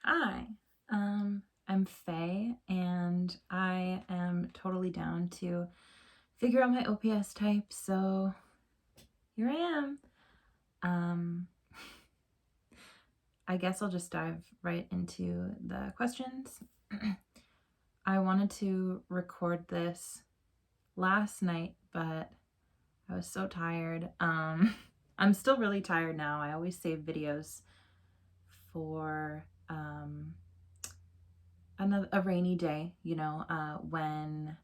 Hi, I'm Faye, and I am totally down to figure out my OPS type, so here I am. Um, I guess I'll just dive right into the questions. I wanted to record this last night, but I was so tired. I'm still really tired now. I always save videos for a rainy day, when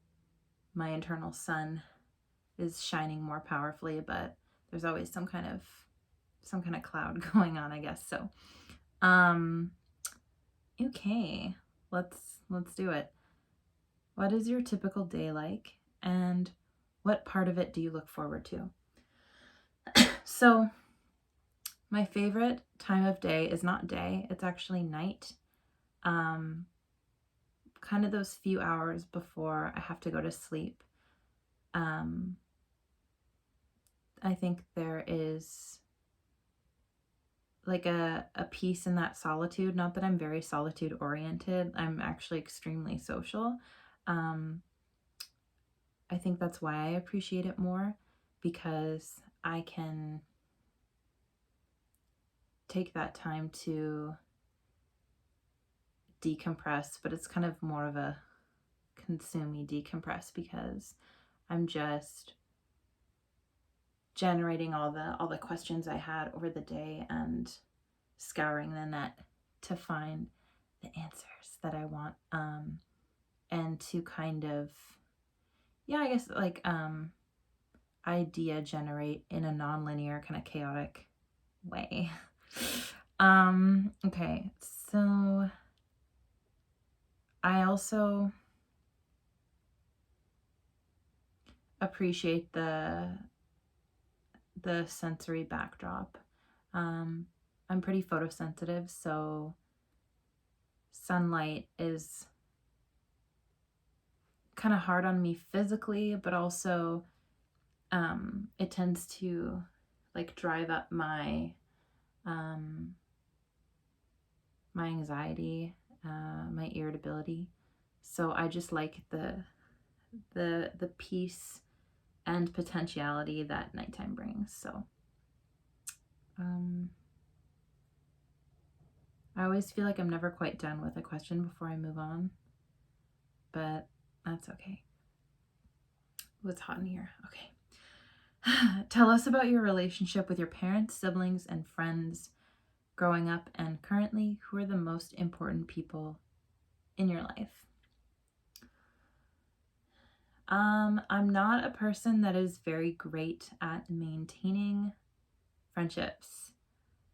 my internal sun is shining more powerfully, but there's always some kind of cloud going on, I guess. So, um, okay, let's do it. What is your typical day like, and what part of it do you look forward to? So, my favorite time of day is not day; it's actually night. Um, Kind of those few hours before I have to go to sleep. Um, I think there is like a peace in that solitude. Not that I'm very solitude oriented. I'm actually extremely social. Um, I think that's why I appreciate it more, because I can take that time to decompress, but it's kind of more of a consumey decompress because I'm just generating all the questions I had over the day and scouring the net to find the answers that I want, and to kind of, yeah, I guess like idea generate in a non-linear kind of chaotic way. Okay, so I also appreciate the sensory backdrop. I'm pretty photosensitive, so sunlight is kind of hard on me physically, but also it tends to like drive up um, my anxiety, my irritability. So I just like the peace and potentiality that nighttime brings. So I always feel like I'm never quite done with a question before I move on, but that's okay. Oh, it's hot in here. Okay. Tell us about your relationship with your parents, siblings, and friends growing up and currently. Who are the most important people in your life? I'm not a person that is very great at maintaining friendships.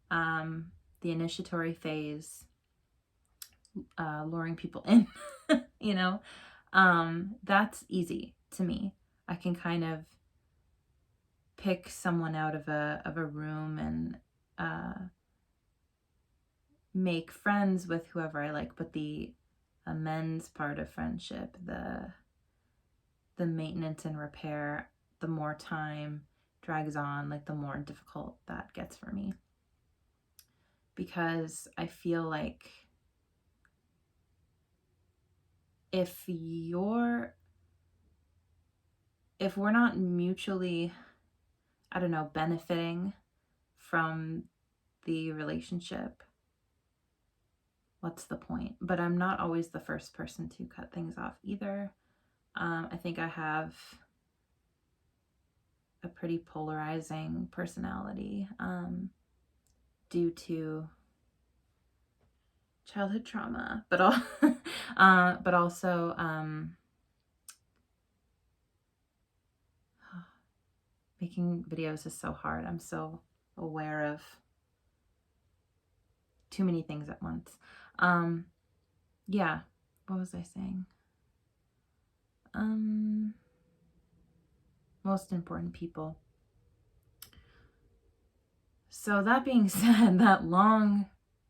The initiatory phase, luring people in, you know, that's easy to me. I can kind of pick someone out of a room and make friends with whoever I like, but the amends part of friendship, the maintenance and repair, the more time drags on, like the more difficult that gets for me. Because I feel like if we're not mutually, I don't know, benefiting from the relationship, what's the point? But I'm not always the first person to cut things off either. I think I have a pretty polarizing personality, due to childhood trauma, but but also making videos is so hard. I'm so aware of too many things at once. Yeah, what was I saying? Most important people. So that being said, that long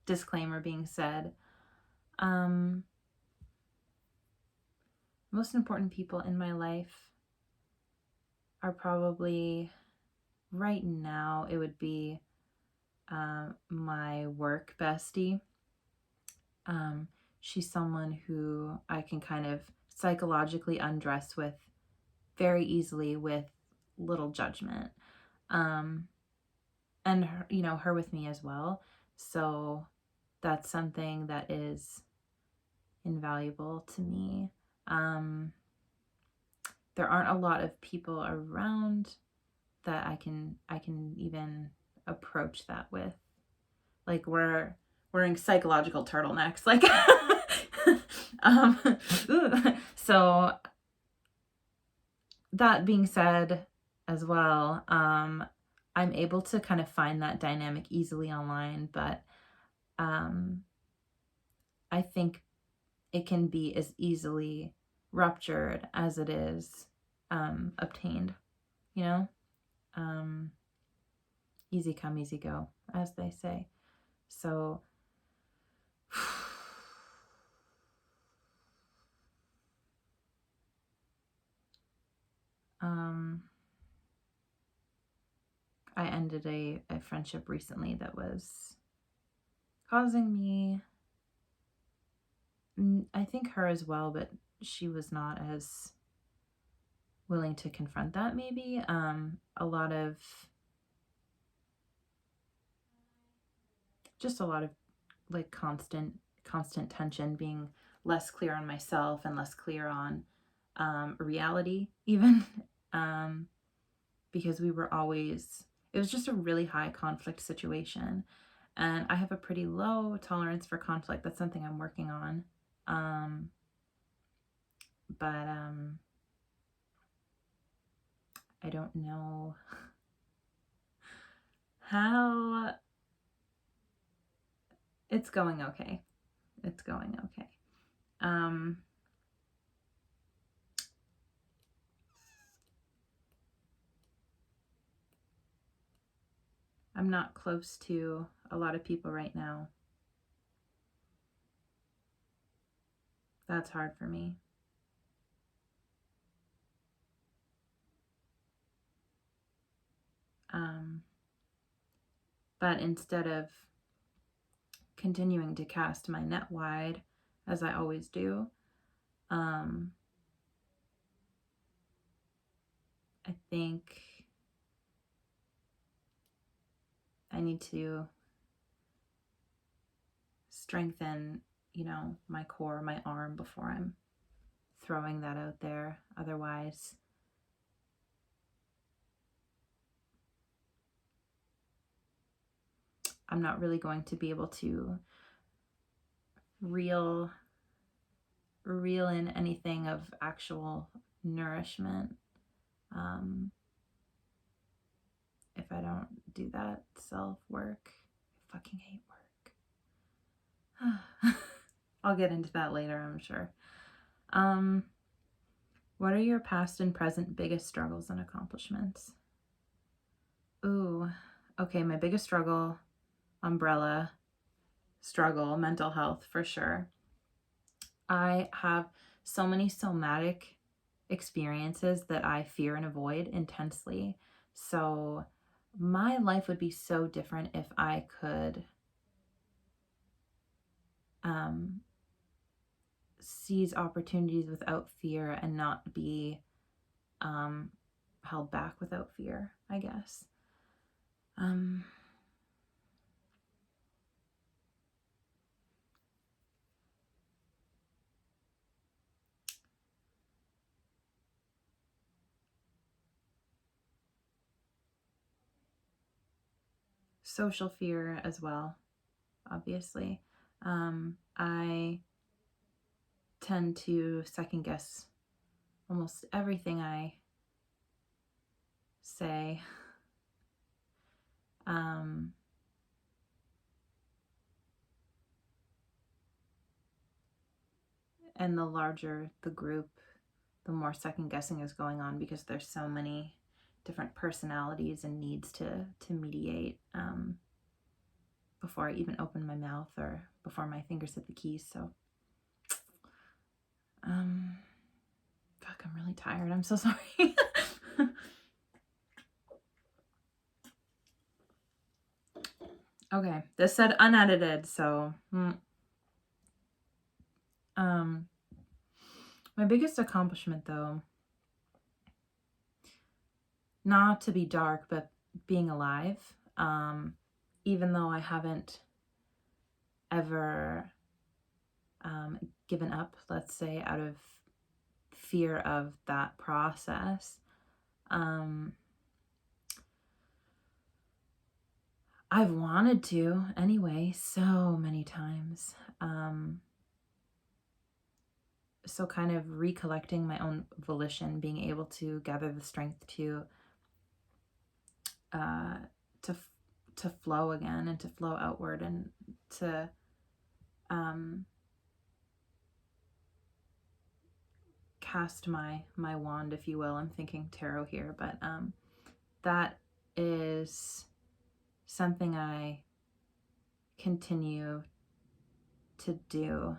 disclaimer being said, most important people in my life are probably, right now, it would be my work bestie. She's someone who I can kind of psychologically undress with very easily with little judgment. And her, her with me as well. So that's something that is invaluable to me. There aren't a lot of people around that I can even approach that with. Like we're wearing psychological turtlenecks, like um, so that being said as well, I'm able to kind of find that dynamic easily online, but I think it can be as easily ruptured as it is obtained, you know? Easy come, easy go, as they say. So, I ended a friendship recently that was causing me, I think her as well, but she was not as willing to confront that maybe. A lot of like constant tension, being less clear on myself and less clear on reality even. Because we were always, it was just a really high conflict situation, and I have a pretty low tolerance for conflict. That's something I'm working on. But I don't know how. It's going okay. It's going okay. I'm not close to a lot of people right now. That's hard for me. But instead of continuing to cast my net wide, as I always do, I think I need to strengthen, my core, my arm, before I'm throwing that out there. Otherwise, I'm not really going to be able to reel in anything of actual nourishment if I don't do that self-work. I fucking hate work. I'll get into that later, I'm sure. What are your past and present biggest struggles and accomplishments? Ooh, okay, my biggest struggle, umbrella struggle, mental health for sure. I have so many somatic experiences that I fear and avoid intensely. So my life would be so different if I could seize opportunities without fear and not be held back without fear, I guess. Social fear as well, obviously. I tend to second guess almost everything I say. And the larger the group, the more second guessing is going on, because there's so many different personalities and needs to mediate before I even open my mouth or before my fingers hit the keys. So fuck, I'm really tired. I'm so sorry. Okay, this said unedited, so My biggest accomplishment, though, not to be dark, but being alive. Even though I haven't ever given up, let's say, out of fear of that process. I've wanted to anyway, so many times. So kind of recollecting my own volition, being able to gather the strength to flow again and to flow outward and to cast my wand, if you will. I'm thinking tarot here, but that is something I continue to do.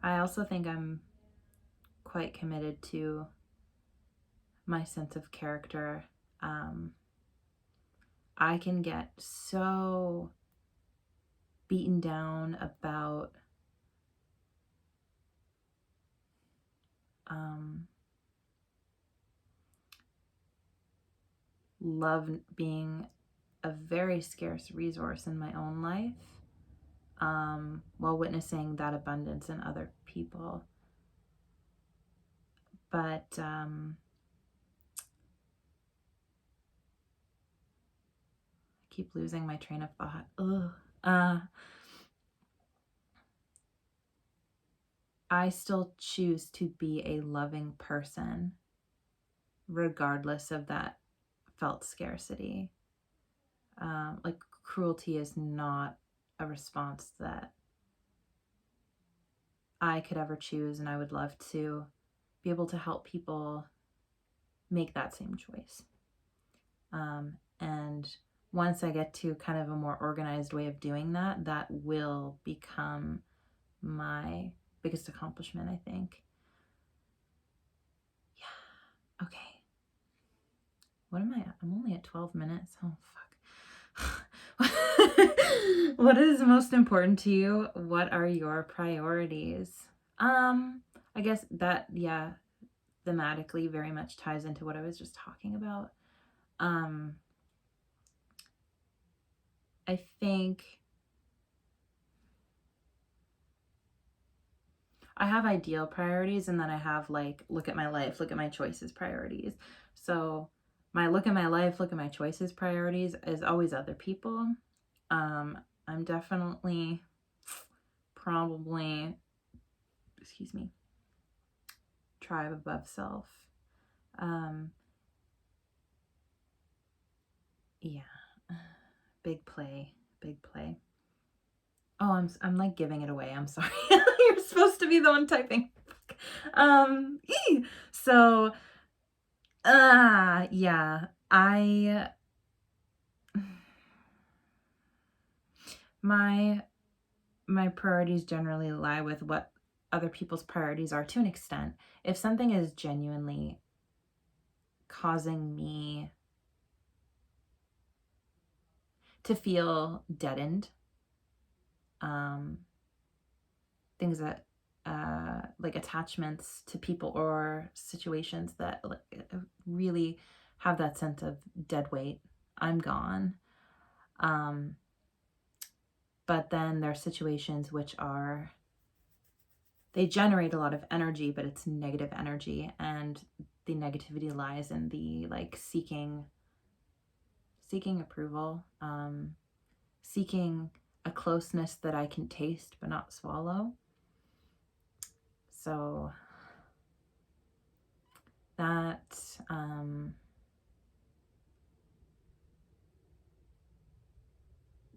I also think I'm quite committed to my sense of character. I can get so beaten down about love being a very scarce resource in my own life, while witnessing that abundance in other people. But I keep losing my train of thought. I still choose to be a loving person, regardless of that felt scarcity. Like, cruelty is not a response that I could ever choose, and I would love to be able to help people make that same choice. And once I get to kind of a more organized way of doing that, that will become my biggest accomplishment, I think. Yeah. Okay. What am I at? I'm only at 12 minutes. Oh, fuck. What is most important to you? What are your priorities? I guess that, yeah, thematically very much ties into what I was just talking about. I think I have ideal priorities, and then I have, like, look at my life, look at my choices priorities. So my look at my life, look at my choices priorities is always other people. I'm definitely probably, tribe above self. Yeah, big play. Oh, I'm like giving it away. I'm sorry. You're supposed to be the one typing. So, yeah, my priorities generally lie with what other people's priorities are, to an extent. If something is genuinely causing me to feel deadened, things that like attachments to people or situations that really have that sense of dead weight, I'm gone. But then there are situations which they generate a lot of energy, but it's negative energy, and the negativity lies in the, like, seeking approval, seeking a closeness that I can taste but not swallow. So that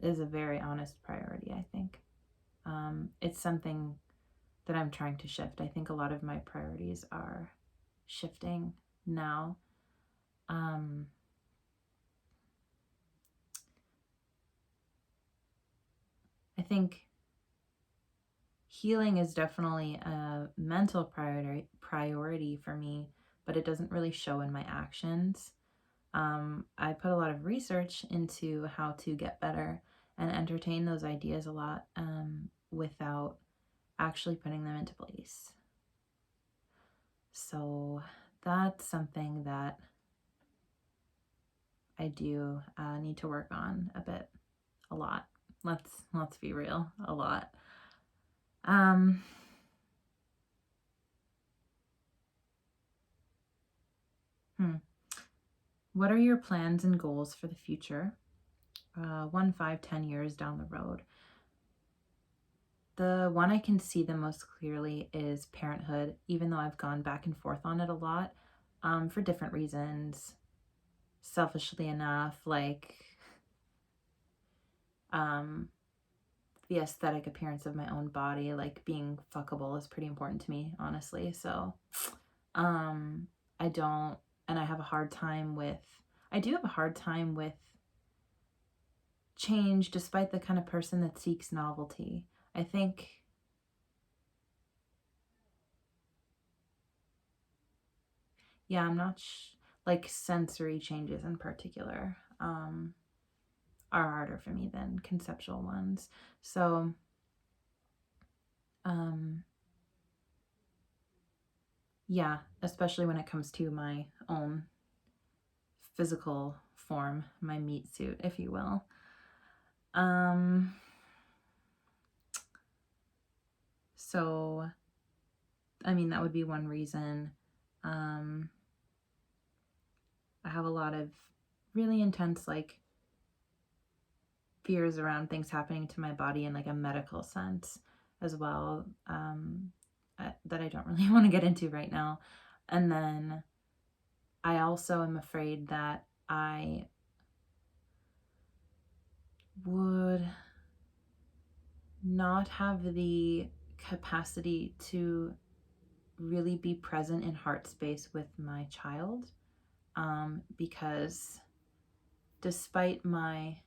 is a very honest priority, I think. It's something that I'm trying to shift. I think a lot of my priorities are shifting now. I think healing is definitely a mental priority for me, but it doesn't really show in my actions. I put a lot of research into how to get better and entertain those ideas a lot without actually putting them into place. So that's something that I do need to work on a lot. Let's be real, a lot. What are your plans and goals for the future? 1, 5, 10 years down the road. The one I can see the most clearly is parenthood, even though I've gone back and forth on it a lot for different reasons. Selfishly enough, like the aesthetic appearance of my own body, like being fuckable is pretty important to me, honestly. So I don't, and I have a hard time with, I do have a hard time with change despite the kind of person that seeks novelty. I think I'm not like sensory changes in particular are harder for me than conceptual ones. So yeah, especially when it comes to my own physical form, my meat suit, if you will. So I mean, that would be one reason. I have a lot of really intense like fears around things happening to my body in like a medical sense as well, that I don't really want to get into right now. And then I also am afraid that I would not have the capacity to really be present in heart space with my child, because despite my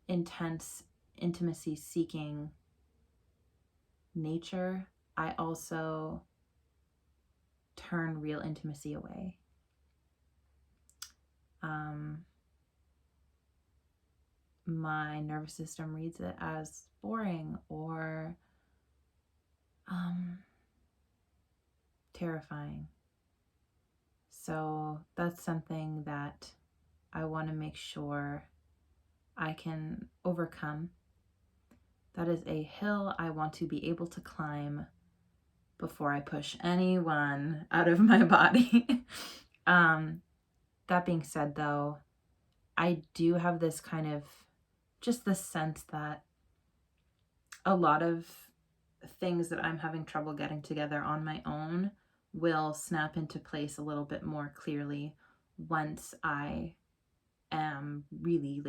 intense intimacy seeking nature, I also turn real intimacy away. My nervous system reads it as boring or terrifying. So that's something that I want to make sure I can overcome. That is a hill I want to be able to climb before I push anyone out of my body. That being said, though, I do have this kind of just the sense that a lot of things that I'm having trouble getting together on my own will snap into place a little bit more clearly once I am really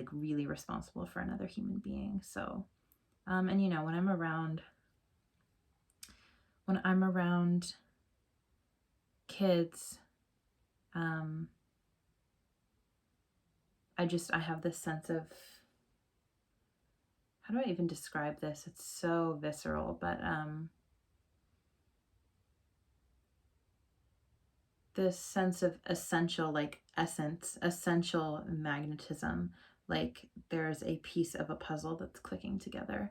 responsible for another human being. So, and you know, when I'm around kids, I have this sense of, how do I even describe this? It's so visceral, but this sense of essential, like essential magnetism, like there's a piece of a puzzle that's clicking together.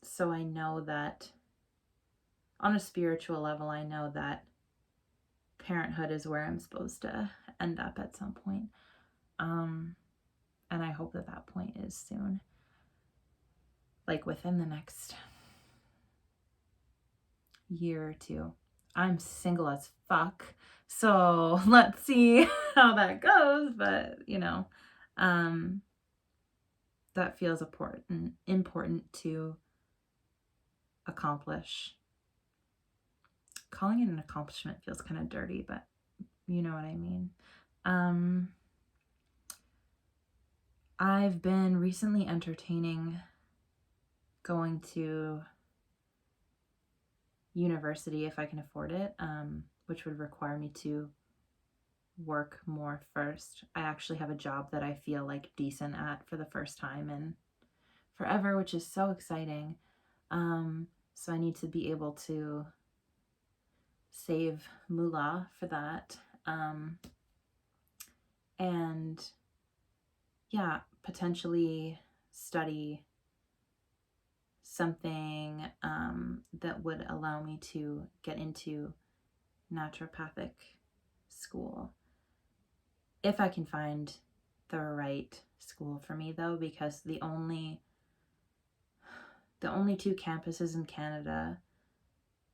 So I know that on a spiritual level, I know that parenthood is where I'm supposed to end up at some point. And I hope that point is soon, like within the next year or two. I'm single as fuck, so let's see how that goes. But you know, that feels important to accomplish. Calling it an accomplishment feels kind of dirty, but you know what I mean. I've been recently entertaining going to university if I can afford it, which would require me to work more first. I actually have a job that I feel like decent at for the first time in forever, which is so exciting. So I need to be able to save moolah for that. And yeah, potentially study something that would allow me to get into naturopathic school. If I can find the right school for me though, because the only two campuses in Canada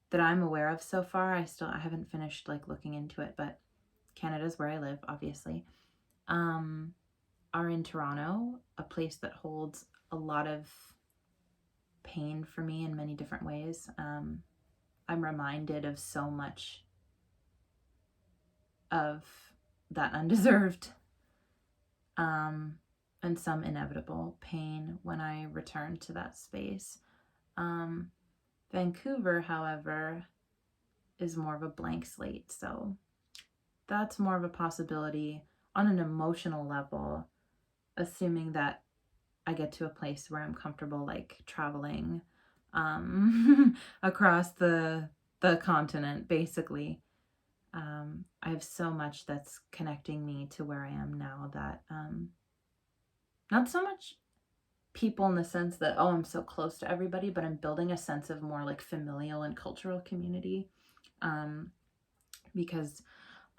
that I'm aware of so far, I haven't finished like looking into it, but Canada's where I live, obviously, are in Toronto, a place that holds a lot of pain for me in many different ways. I'm reminded of so much of that undeserved and some inevitable pain when I return to that space. Vancouver, however, is more of a blank slate, so that's more of a possibility on an emotional level, assuming that I get to a place where I'm comfortable like traveling across the continent, basically. I have so much that's connecting me to where I am now that not so much people in the sense that, oh, I'm so close to everybody, but I'm building a sense of more like familial and cultural community, because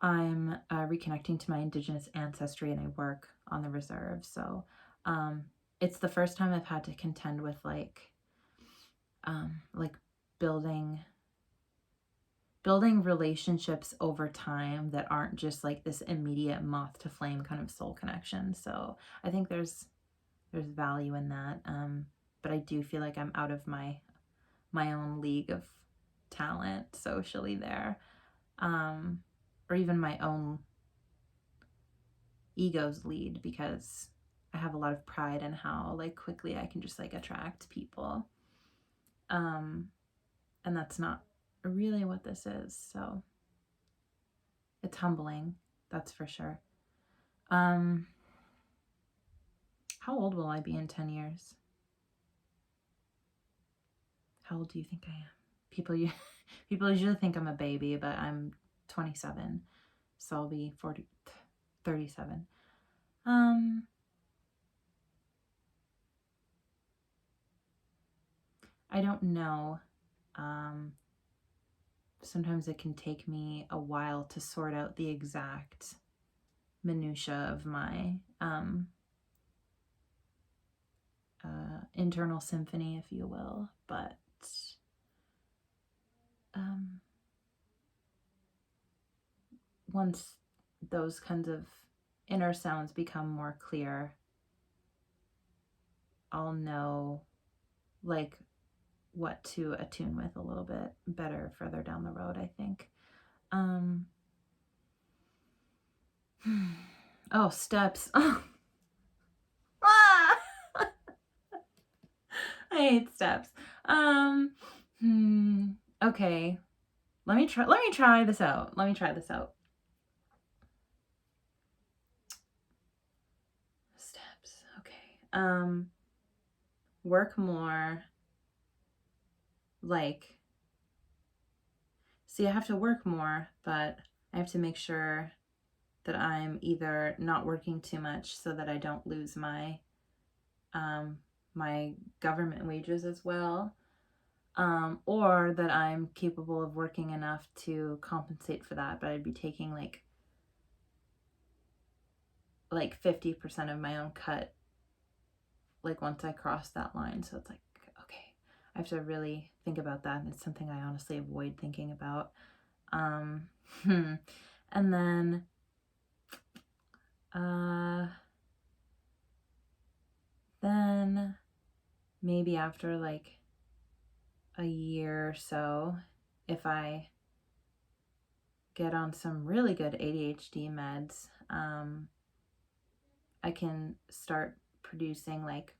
I'm reconnecting to my Indigenous ancestry and I work on the reserve. So it's the first time I've had to contend with like building relationships over time that aren't just like this immediate moth to flame kind of soul connection. So I think there's value in that. But I do feel like I'm out of my own league of talent socially there. Or even my own ego's lead, because I have a lot of pride in how like quickly I can just like attract people. And that's not really what this is. So it's humbling, that's for sure. How old will I be in 10 years? How old do you think I am? People usually think I'm a baby, but I'm 27, so I'll be 37. I don't know. Sometimes it can take me a while to sort out the exact minutia of my internal symphony, if you will, but once those kinds of inner sounds become more clear, I'll know like what to attune with a little bit better further down the road, I think. Oh, steps. Oh. Ah! I hate steps. Okay. Let me try this out. Steps. Okay. Work more. Like, see, I have to work more, but I have to make sure that I'm either not working too much so that I don't lose my my government wages as well, or that I'm capable of working enough to compensate for that, but I'd be taking like 50% of my own cut like once I cross that line. So it's like, okay, I have to really think about that, and it's something I honestly avoid thinking about. And then maybe after like a year or so, if I get on some really good ADHD meds, I can start producing like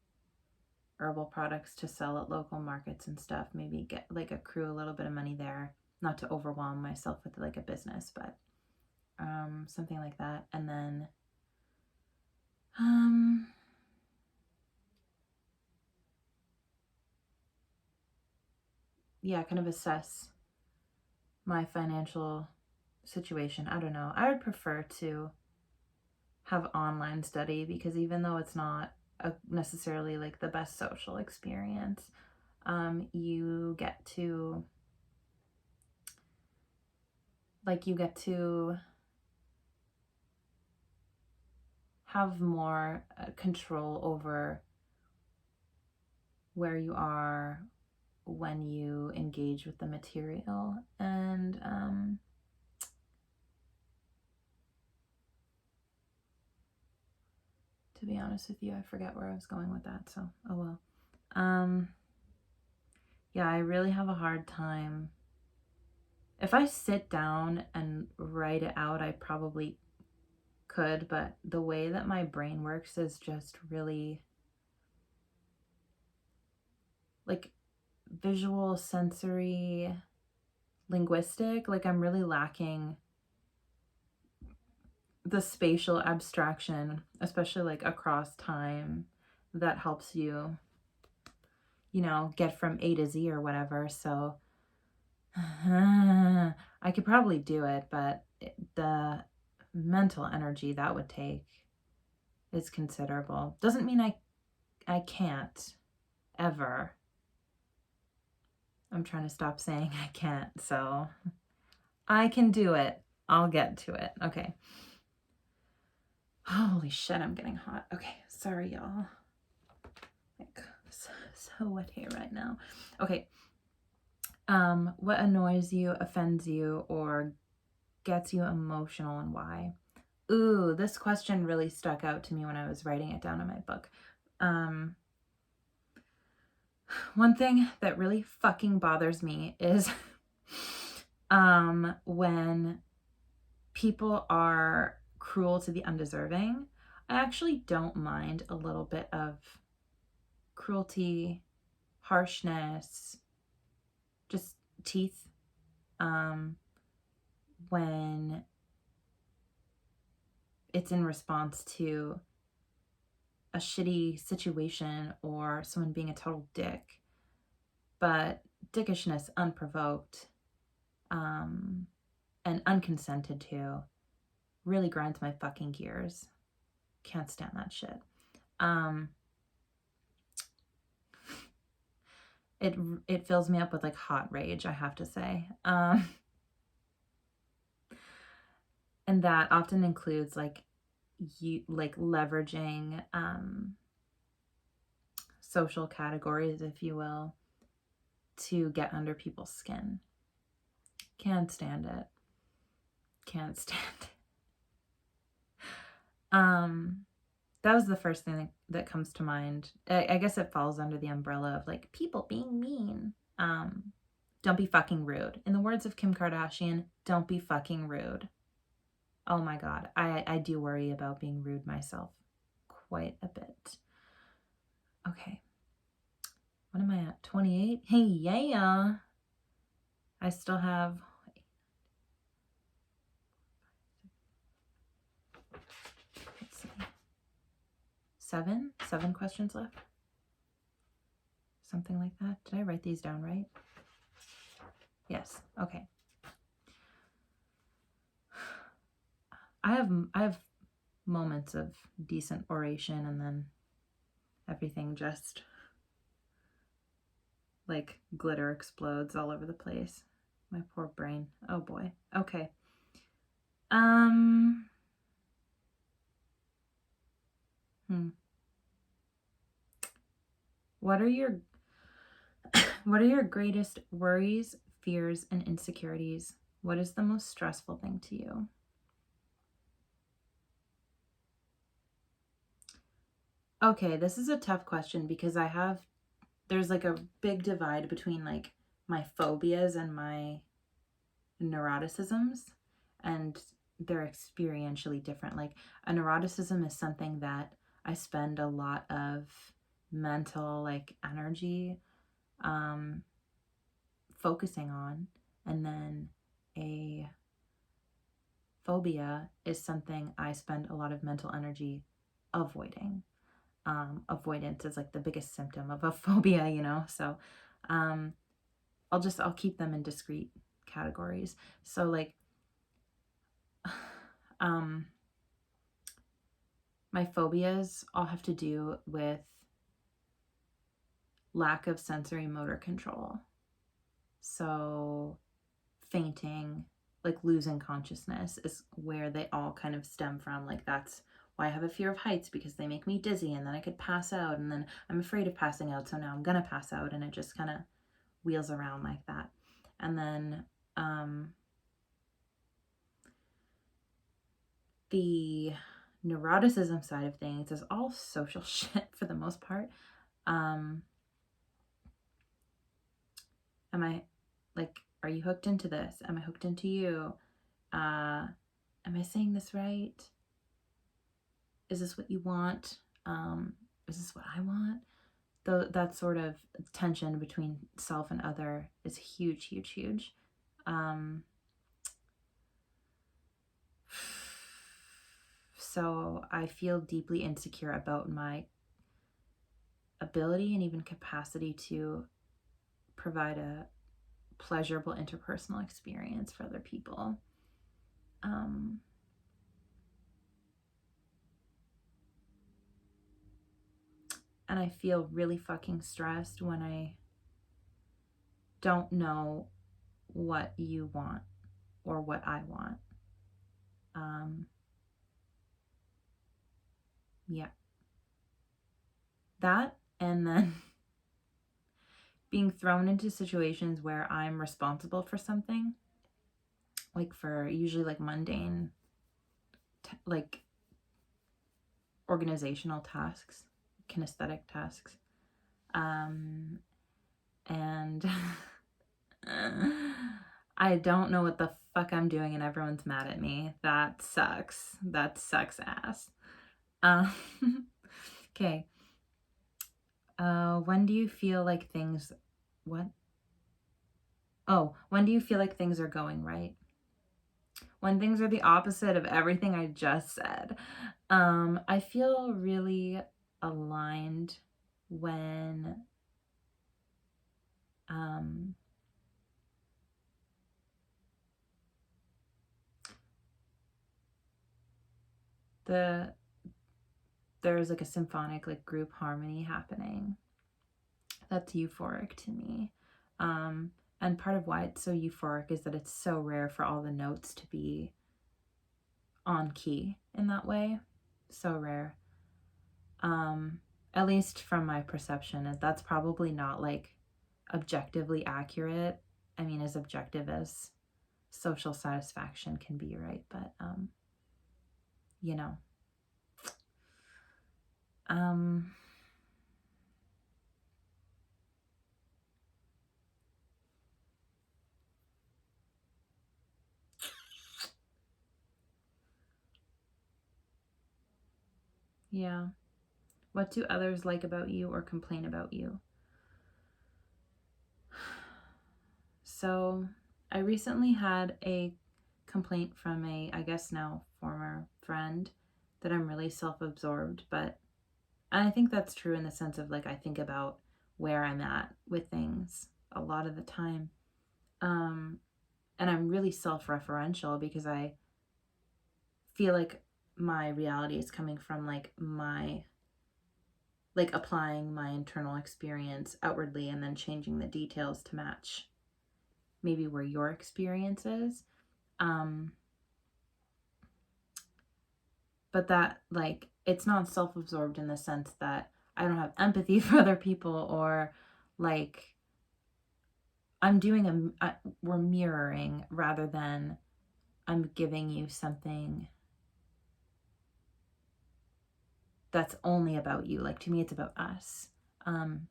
herbal products to sell at local markets and stuff. Maybe get like accrue a little bit of money there, not to overwhelm myself with like a business, but something like that. And then yeah, kind of assess my financial situation. I don't know. I would prefer to have online study, because even though it's not necessarily like the best social experience, you get to have more control over where you are when you engage with the material. And to be honest with you, I forget where I was going with that, so oh well. Yeah, I really have a hard time. If I sit down and write it out, I probably could, but the way that my brain works is just really like visual, sensory, linguistic. Like I'm really lacking the spatial abstraction, especially like across time, that helps you, get from A to Z or whatever. So I could probably do it, but the mental energy that would take is considerable. Doesn't mean I can't ever. I'm trying to stop saying I can't, so I can do it. I'll get to it. Okay. Holy shit, I'm getting hot. Okay, sorry y'all. Like so wet here right now. Okay. What annoys you, offends you, or gets you emotional, and why? Ooh, this question really stuck out to me when I was writing it down in my book. One thing that really fucking bothers me is when people are cruel to the undeserving. I actually don't mind a little bit of cruelty, harshness, just teeth, when it's in response to a shitty situation or someone being a total dick. But dickishness unprovoked, and unconsented to, really grinds my fucking gears. Can't stand that shit. It fills me up with like hot rage, I have to say. And that often includes like leveraging social categories, if you will, to get under people's skin. Can't stand it. Can't stand it. That was the first thing that comes to mind. I guess it falls under the umbrella of like people being mean. Don't be fucking rude. In the words of Kim Kardashian, don't be fucking rude. Oh my God. I do worry about being rude myself quite a bit. Okay. What am I at? 28? Hey, yeah. I still have... Let's see. 7 questions left. Something like that. Did I write these down right? Yes. Okay. I have moments of decent oration, and then everything just like glitter explodes all over the place. My poor brain. Oh boy. Okay. What are your greatest worries, fears, and insecurities? What is the most stressful thing to you? Okay, this is a tough question because there's like a big divide between like my phobias and my neuroticisms, and they're experientially different. Like a neuroticism is something that I spend a lot of mental like energy focusing on, and then a phobia is something I spend a lot of mental energy avoiding. Avoidance is like the biggest symptom of a phobia, so I'll keep them in discrete categories. So like my phobias all have to do with lack of sensory motor control. So fainting, like losing consciousness, is where they all kind of stem from. Like, that's why I have a fear of heights, because they make me dizzy and then I could pass out, and then I'm afraid of passing out, so now I'm gonna pass out, and it just kind of wheels around like that. And then the neuroticism side of things is all social shit for the most part. Am I, like, are you hooked into this? Am I hooked into you? Am I saying this right? Is this what you want? Is this what I want? That sort of tension between self and other is huge, huge, huge. So I feel deeply insecure about my ability and even capacity to provide a pleasurable interpersonal experience for other people. And I feel really fucking stressed when I don't know what you want or what I want. Yeah. That, and then being thrown into situations where I'm responsible for something, like for usually like mundane, like organizational tasks, kinesthetic tasks. And I don't know what the fuck I'm doing and everyone's mad at me. That sucks. That sucks ass. Okay. When do you feel like things... What? Oh, when do you feel like things are going right? When things are the opposite of everything I just said. I feel really aligned when there's like a symphonic, like, group harmony happening. That's euphoric to me. And part of why it's so euphoric is that it's so rare for all the notes to be on key in that way. So rare. At least from my perception, that's probably not like objectively accurate. I mean, as objective as social satisfaction can be, right? But you know, yeah. What do others like about you or complain about you? So I recently had a complaint from a, I guess now former friend, that I'm really self-absorbed, but and I think that's true in the sense of, like, I think about where I'm at with things a lot of the time. And I'm really self-referential because I feel like my reality is coming from like applying my internal experience outwardly and then changing the details to match maybe where your experience is. But that, like, it's not self-absorbed in the sense that I don't have empathy for other people, or like we're mirroring rather than I'm giving you something that's only about you. Like, to me, it's about us. And,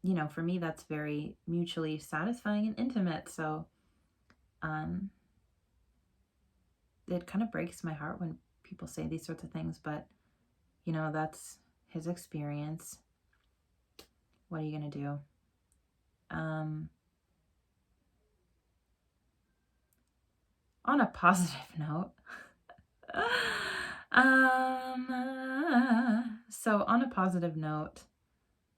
you know, for me, that's very mutually satisfying and intimate. So it kind of breaks my heart when people say these sorts of things, but, you know, that's his experience. What are you going to do? On a positive note, so on a positive note,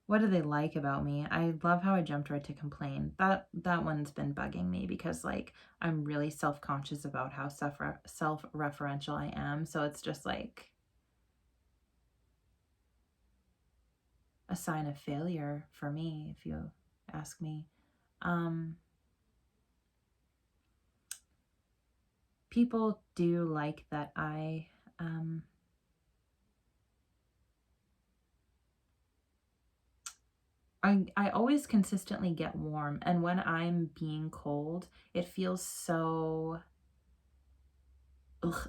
what do they like about me? I love how I jumped right to complain. That one's been bugging me because like I'm really self-conscious about how self-referential I am. So it's just like a sign of failure for me, if you ask me. People do like that I always consistently get warm, and when I'm being cold, it feels so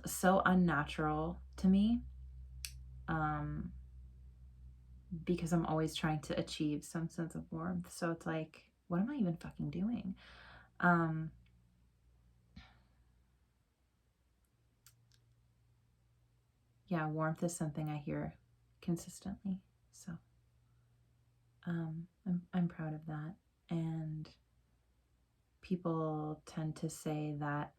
so unnatural to me. Because I'm always trying to achieve some sense of warmth. So it's like, what am I even fucking doing? Yeah, warmth is something I hear consistently. So I'm proud of that. And people tend to say that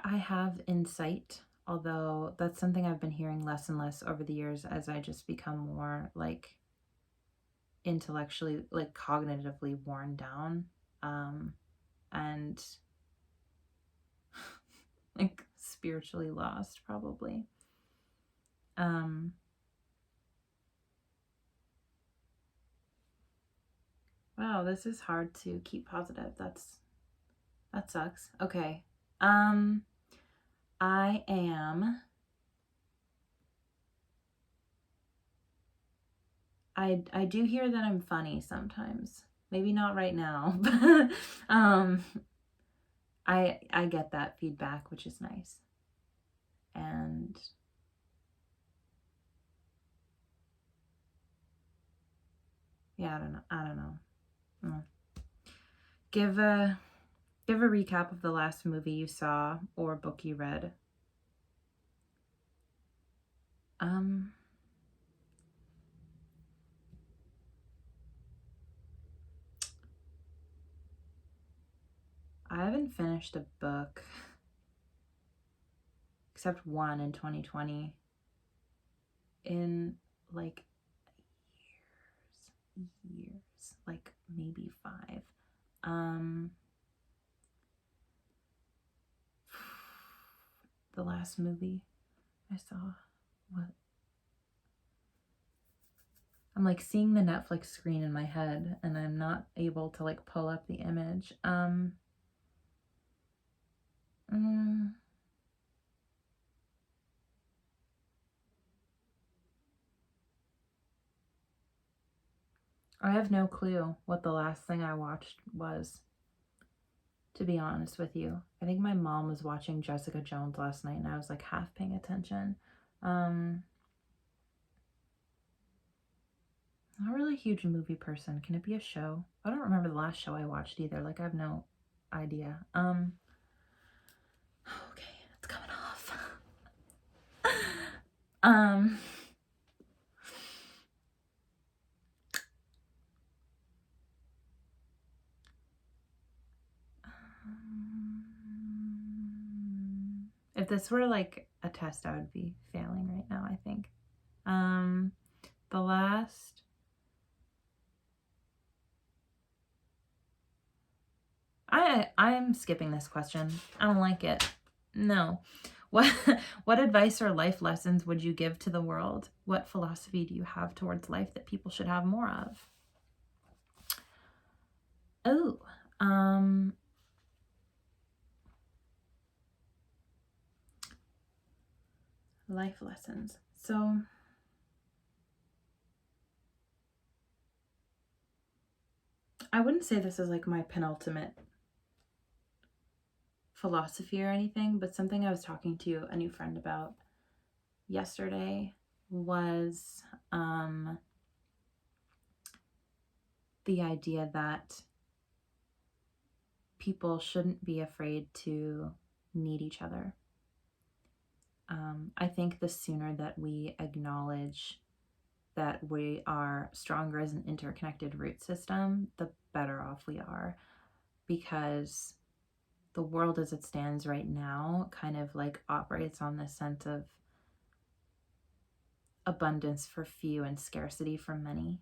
I have insight, although that's something I've been hearing less and less over the years as I just become more like intellectually, like cognitively worn down, and like spiritually lost, probably. Wow, this is hard to keep positive. That sucks. Okay. I am I do hear that I'm funny sometimes. Maybe not right now, but I get that feedback, which is nice. And yeah, I don't know. Give a recap of the last movie you saw or book you read. I haven't finished a book except one in 2020 in like years, like maybe 5. The last movie I saw, what? I'm like seeing the Netflix screen in my head and I'm not able to like pull up the image. I have no clue what the last thing I watched was, to be honest with you. I think my mom was watching Jessica Jones last night and I was like half paying attention. Not really a huge movie person. Can it be a show? I don't remember the last show I watched either. Like I have no idea. Okay, it's coming off. If this were like a test, I would be failing right now, I think. The last I'm skipping this question. I don't like it. No. What advice or life lessons would you give to the world? What philosophy do you have towards life that people should have more of? Oh, life lessons. So I wouldn't say this is like my penultimate philosophy or anything, but something I was talking to a new friend about yesterday was the idea that people shouldn't be afraid to need each other. I think the sooner that we acknowledge that we are stronger as an interconnected root system, the better off we are, because the world as it stands right now kind of like operates on this sense of abundance for few and scarcity for many.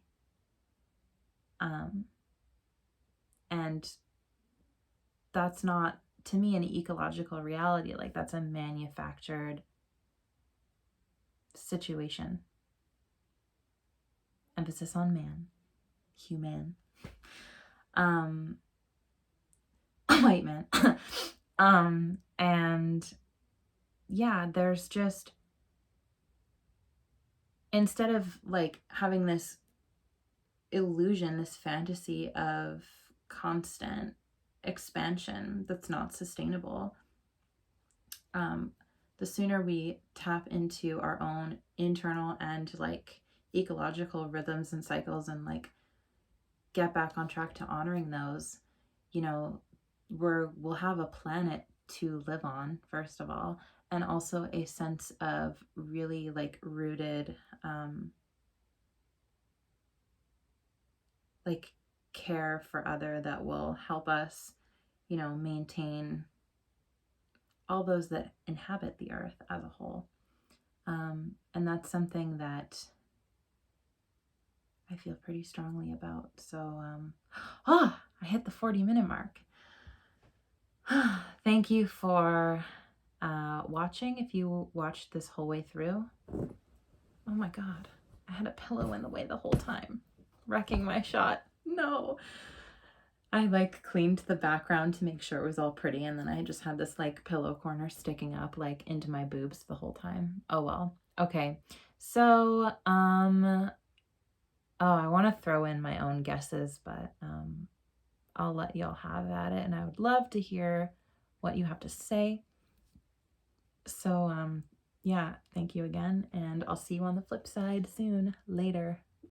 And that's not, to me, an ecological reality. Like, that's a manufactured situation. Emphasis on man, human, white man. And yeah, there's just, instead of like having this illusion, this fantasy of constant expansion that's not sustainable, the sooner we tap into our own internal and like ecological rhythms and cycles and like get back on track to honoring those, you know, we'll have a planet to live on, first of all, and also a sense of really like rooted like care for other that will help us, you know, maintain all those that inhabit the earth as a whole. And that's something that I feel pretty strongly about. So, I hit the 40-minute mark. Thank you for watching. If you watched this whole way through. Oh my God, I had a pillow in the way the whole time, wrecking my shot. No. I like cleaned the background to make sure it was all pretty, and then I just had this like pillow corner sticking up like into my boobs the whole time. Oh well. Okay. So, I want to throw in my own guesses, but I'll let y'all have at it, and I would love to hear what you have to say. So, yeah, thank you again, and I'll see you on the flip side soon. Later.